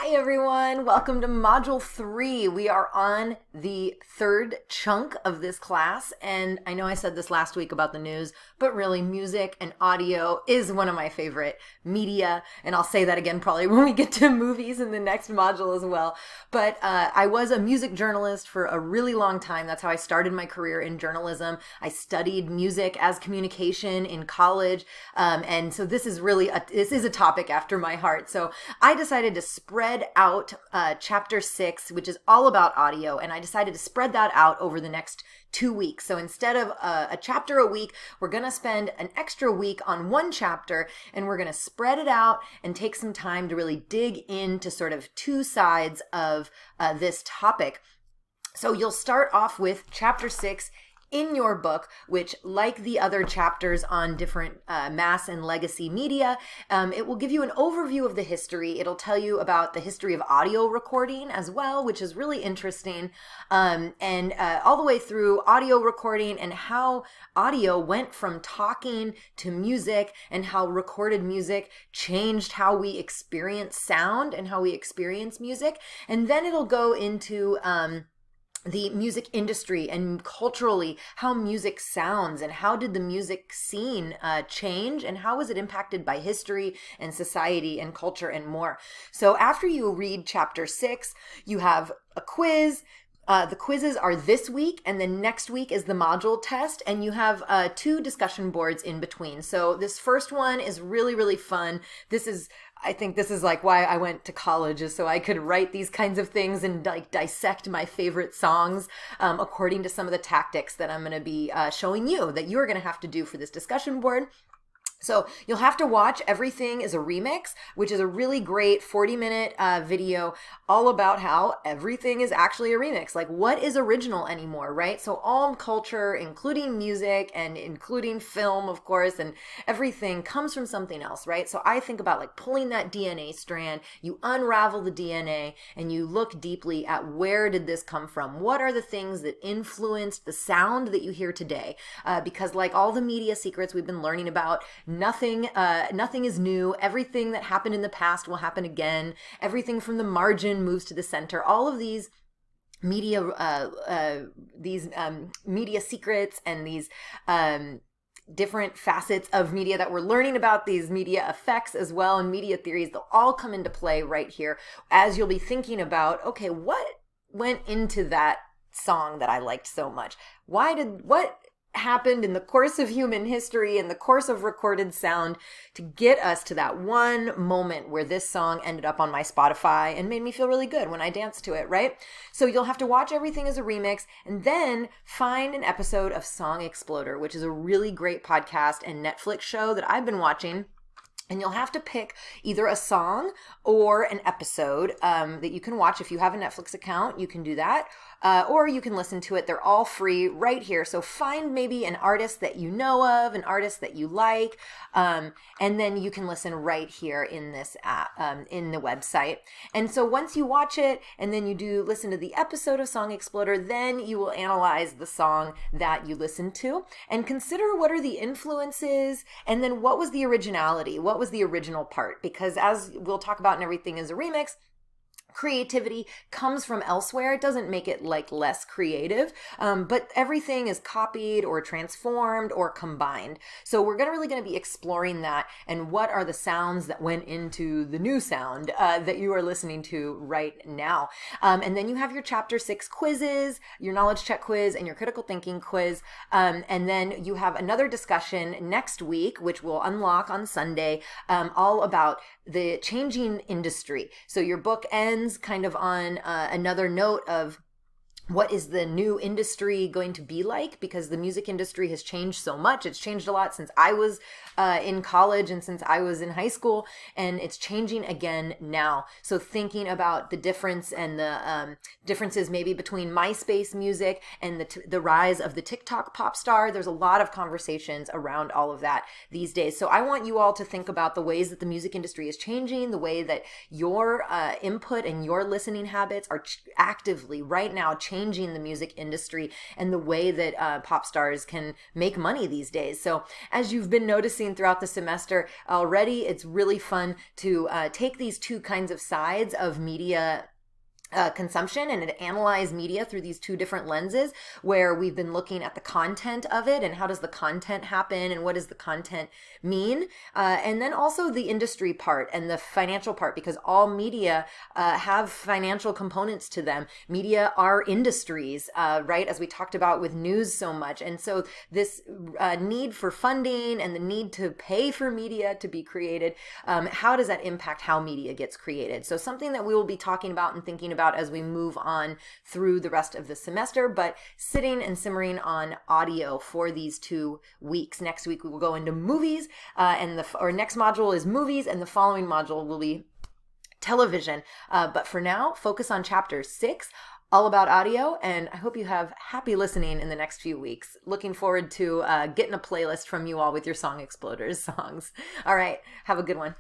Hi everyone, welcome to Module 3. We are on the third chunk of this class, and I know I said this last week about the news, but really music and audio is one of my favorite media, and I'll say that again probably when we get to movies in the next module as well. But I was a music journalist for a really long time. That's how I started my career in journalism. I studied music as communication in college, and so this is a topic after my heart. So I decided to spread out chapter 6, which is all about audio, and I decided to spread that out over the next 2 weeks. So instead of a chapter a week, we're going to spend an extra week on one chapter, and we're going to spread it out and take some time to really dig into sort of two sides of this topic. So you'll start off with chapter 6 in your book, which, like the other chapters on different mass and legacy media, it will give you an overview of the history. It'll tell you about the history of audio recording as well, which is really interesting, and all the way through audio recording and how audio went from talking to music and how recorded music changed how we experience sound and how we experience music. And then it'll go into the music industry and culturally how music sounds and how did the music scene change and how was it impacted by history and society and culture and more. So after you read chapter 6, you have a quiz. The quizzes are this week, and then next week is the module test, and you have 2 discussion boards in between. So this first one is really, really fun. I think this is like why I went to college, is so I could write these kinds of things and like dissect my favorite songs according to some of the tactics that I'm going to be showing you that you're going to have to do for this discussion board. So you'll have to watch Everything is a Remix, which is a really great 40-minute video all about how everything is actually a remix. Like, what is original anymore, right? So all culture, including music and including film, of course, and everything comes from something else, right? So I think about like pulling that DNA strand, you unravel the DNA, and you look deeply at where did this come from? What are the things that influenced the sound that you hear today? Because like all the media secrets we've been learning about, nothing is new. Everything that happened in the past will happen again. Everything from the margin moves to the center. All of these media media secrets and these different facets of media that we're learning about, these media effects as well, and media theories, they'll all come into play right here as you'll be thinking about, okay, what went into that song that I liked so much? What happened in the course of human history, in the course of recorded sound, to get us to that one moment where this song ended up on my Spotify and made me feel really good when I danced to it, right? So you'll have to watch Everything as a Remix and then find an episode of Song Exploder, which is a really great podcast and Netflix show that I've been watching. And you'll have to pick either a song or an episode that you can watch. If you have a Netflix account, you can do that. Or you can listen to it. They're all free right here. So find maybe an artist that you know of, an artist that you like, and then you can listen right here in this app, in the website. And so once you watch it and then you do listen to the episode of Song Exploder, then you will analyze the song that you listened to and consider what are the influences and then what was the originality, what was the original part, because as we'll talk about in Everything is a Remix, creativity comes from elsewhere. It doesn't make it like less creative, but everything is copied or transformed or combined. So we're really going to be exploring that and what are the sounds that went into the new sound that you are listening to right now. And then you have your chapter 6 quizzes, your knowledge check quiz and your critical thinking quiz. And then you have another discussion next week, which we'll unlock on Sunday, all about the changing industry. So your book ends kind of on another note of what is the new industry going to be like? Because the music industry has changed so much. It's changed a lot since I was in college and since I was in high school, and it's changing again now. So thinking about the difference and the differences maybe between MySpace music and the rise of the TikTok pop star. There's a lot of conversations around all of that these days. So I want you all to think about the ways that the music industry is changing, the way that your input and your listening habits are actively right now changing changing the music industry and the way that pop stars can make money these days. So as you've been noticing throughout the semester already, it's really fun to take these two kinds of sides of media consumption and analyze media through these two different lenses, where we've been looking at the content of it and how does the content happen and what does the content mean, and then also the industry part and the financial part, because all media have financial components to them. Media are industries, right, as we talked about with news so much. And so this need for funding and the need to pay for media to be created, how does that impact how media gets created? So something that we will be talking about and thinking about as we move on through the rest of the semester, but sitting and simmering on audio for these 2 weeks. Next week we will go into movies, and our next module is movies, and the following module will be television. But for now, focus on chapter 6, all about audio, and I hope you have happy listening in the next few weeks. Looking forward to getting a playlist from you all with your Song Exploders songs. All right, have a good one.